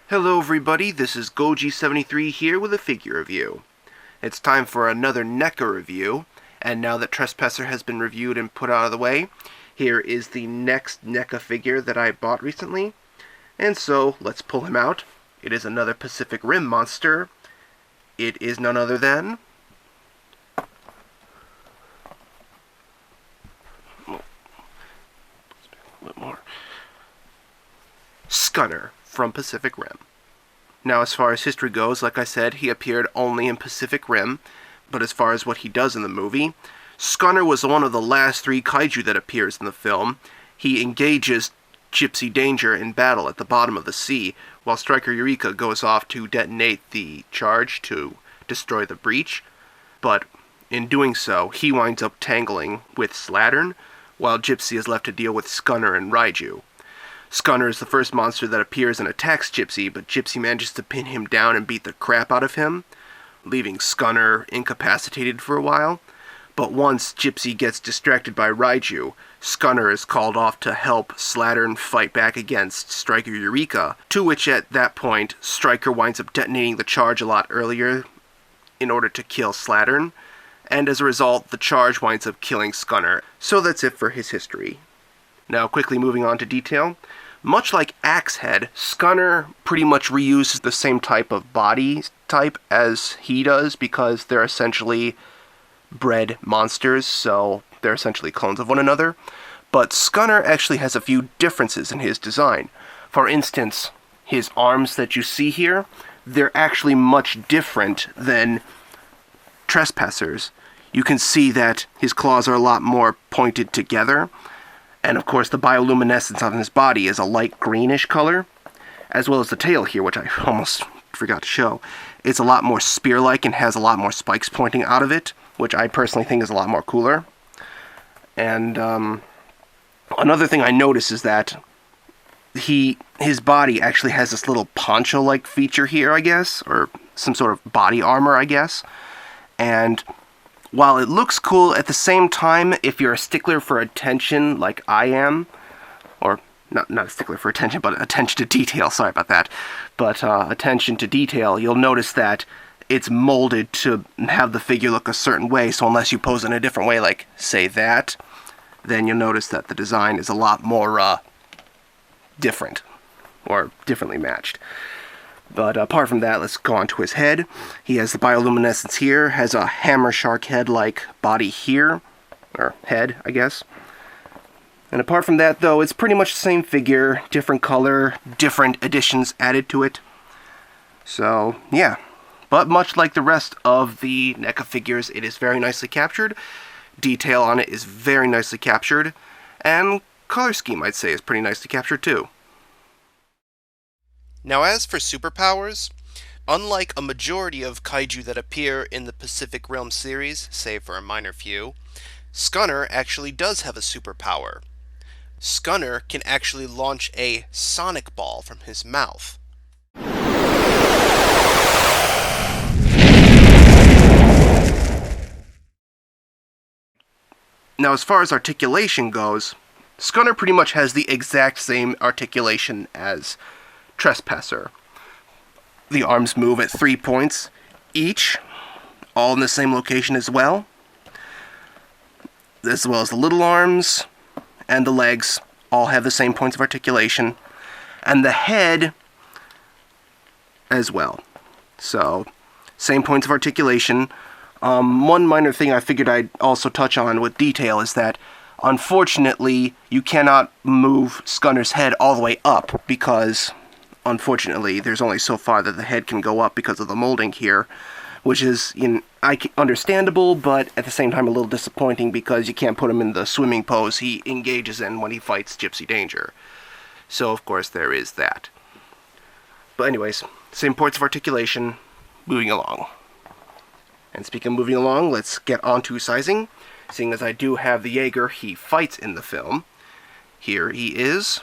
Hello everybody, this is Goji73 here with a figure review. It's time for another NECA review, and now that Trespasser has been reviewed and put out of the way, here is the next NECA figure that I bought recently. And so, let's pull him out. It is another Pacific Rim monster. It is none other than... Scunner from Pacific Rim. Now, as far as history goes, like I said, he appeared only in Pacific Rim, but as far as what he does in the movie, Scunner was one of the last three kaiju that appears in the film. He engages Gypsy Danger in battle at the bottom of the sea, while Striker Eureka goes off to detonate the charge to destroy the breach, but in doing so, he winds up tangling with Slattern, while Gypsy is left to deal with Scunner and Raiju. Scunner is the first monster that appears and attacks Gypsy, but Gypsy manages to pin him down and beat the crap out of him, leaving Scunner incapacitated for a while. But once Gypsy gets distracted by Raiju, Scunner is called off to help Slattern fight back against Striker Eureka, to which at that point, Striker winds up detonating the charge a lot earlier in order to kill Slattern, and as a result, the charge winds up killing Scunner. So that's it for his history. Now, quickly moving on to detail. Much like Axehead, Scunner pretty much reuses the same type of body type as he does because they're essentially bred monsters, so they're essentially clones of one another. But Scunner actually has a few differences in his design. For instance, his arms that you see here, they're actually much different than Trespasser's. You can see that his claws are a lot more pointed together. And of course, the bioluminescence on his body is a light greenish color, as well as the tail here, which I almost forgot to show. It's a lot more spear-like and has a lot more spikes pointing out of it, which I personally think is a lot more cooler. And another thing I noticed is that his body actually has this little poncho-like feature here, I guess, or some sort of body armor, I guess. And while it looks cool, at the same time, if you're a stickler for attention like I am, or not a stickler for attention, but attention to detail, sorry about that, but attention to detail, you'll notice that it's molded to have the figure look a certain way, so unless you pose it in a different way, like, say that, then you'll notice that the design is a lot more different, or differently matched. But apart from that, let's go on to his head. He has the bioluminescence here, has a hammer shark head-like body here, or head, I guess. And apart from that, though, it's pretty much the same figure, different color, different additions added to it. So, yeah. But much like the rest of the NECA figures, it is very nicely captured. Detail on it is very nicely captured. And color scheme, I'd say, is pretty nicely captured, too. Now, as for superpowers, unlike a majority of kaiju that appear in the Pacific Realm series, save for a minor few, Scunner actually does have a superpower. Scunner can actually launch a sonic ball from his mouth. Now, as far as articulation goes, Scunner pretty much has the exact same articulation as Trespasser. The arms move at 3 points each, all in the same location as well as the little arms and the legs all have the same points of articulation, and the head as well. So, same points of articulation. One minor thing I figured I'd also touch on with detail is that unfortunately you cannot move Scunner's head all the way up because unfortunately, there's only so far that the head can go up because of the molding here, which is understandable, but at the same time a little disappointing because you can't put him in the swimming pose he engages in when he fights Gypsy Danger. So, of course, there is that. But anyways, same points of articulation, moving along. And speaking of moving along, let's get on to sizing. Seeing as I do have the Jaeger he fights in the film, here he is,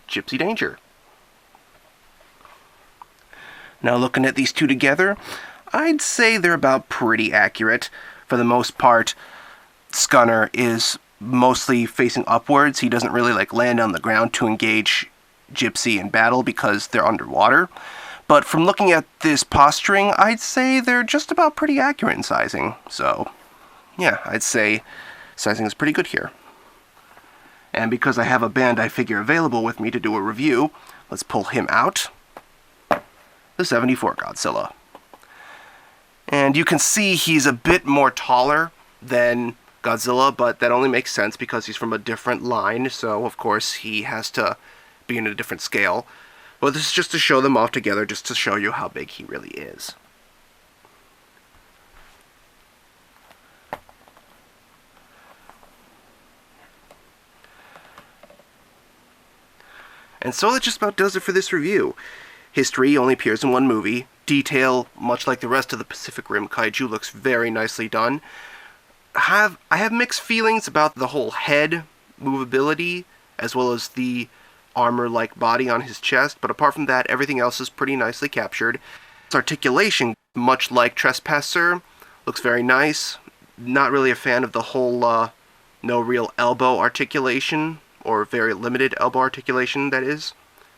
Gypsy Danger. Now, looking at these two together, I'd say they're about pretty accurate. For the most part, Scunner is mostly facing upwards. He doesn't really land on the ground to engage Gypsy in battle because they're underwater. But from looking at this posturing, I'd say they're just about pretty accurate in sizing. So, yeah, I'd say sizing is pretty good here. And because I have a Bandai figure available with me to do a review, let's pull him out. The 74 Godzilla. And you can see he's a bit more taller than Godzilla, but that only makes sense because he's from a different line, so of course he has to be in a different scale. But this is just to show them off together, just to show you how big he really is. And so that just about does it for this review. History only appears in one movie. Detail, much like the rest of the Pacific Rim kaiju, looks very nicely done. I have mixed feelings about the whole head movability, as well as the armor-like body on his chest, but apart from that, everything else is pretty nicely captured. Its articulation, much like Trespasser, looks very nice. Not really a fan of the whole no real elbow articulation, or very limited elbow articulation, that is.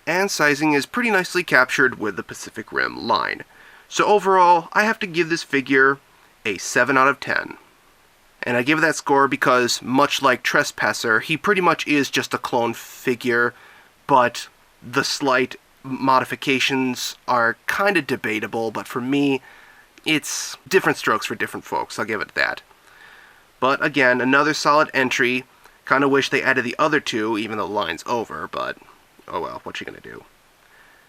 And sizing is pretty nicely captured with the Pacific Rim line. So overall, I have to give this figure a 7 out of 10. And I give that score because, much like Trespasser, he pretty much is just a clone figure, but the slight modifications are kind of debatable, but for me, it's different strokes for different folks, I'll give it that. But again, another solid entry. Kind of wish they added the other two, even though the line's over, but oh well, what you gonna do?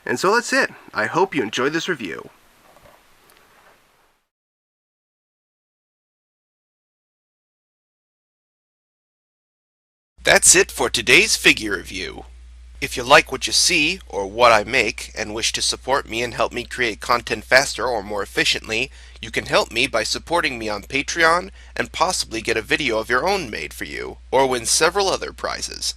And so that's it. I hope you enjoyed this review. That's it for today's figure review. If you like what you see, or what I make, and wish to support me and help me create content faster or more efficiently, you can help me by supporting me on Patreon, and possibly get a video of your own made for you, or win several other prizes.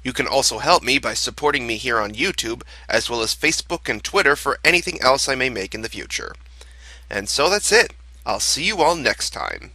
You can also help me by supporting me here on YouTube, as well as Facebook and Twitter for anything else I may make in the future. And so that's it. I'll see you all next time.